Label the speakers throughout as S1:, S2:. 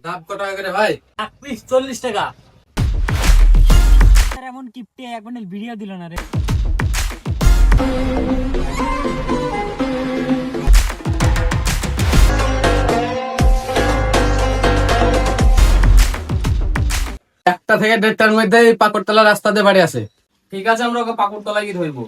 S1: ডাব কত টাকা করে ভাই?
S2: 40 টাকা। এমন কিপটে এক বান্ডেল ভিডিও দিল না রে।
S1: একটা থেকে 1:30টার মধ্যে পাকড়তলা রাস্তা দিয়ে বাড়ি আছে।
S3: ঠিক আছে, আমরা ওকে পাকুড়তলায় গিয়ে ধরবো।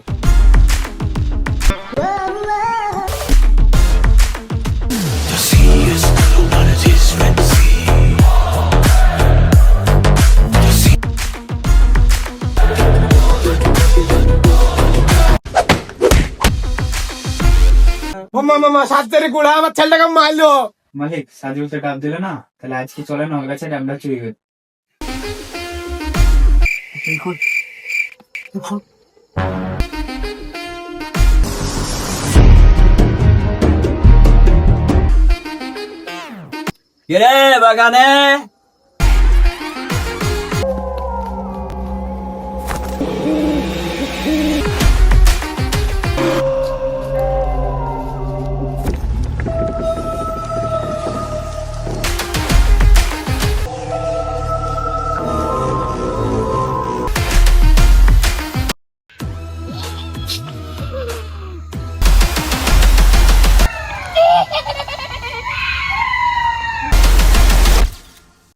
S1: মামা সাতটারে গুড়া আমার ছেলেটাকে মারলো।
S3: মালিক সাজিও তো ডাব দিল না, তাহলে আজকে চলে না ওর কাছে ডাবটা চুরি করে।
S2: রে বাগানে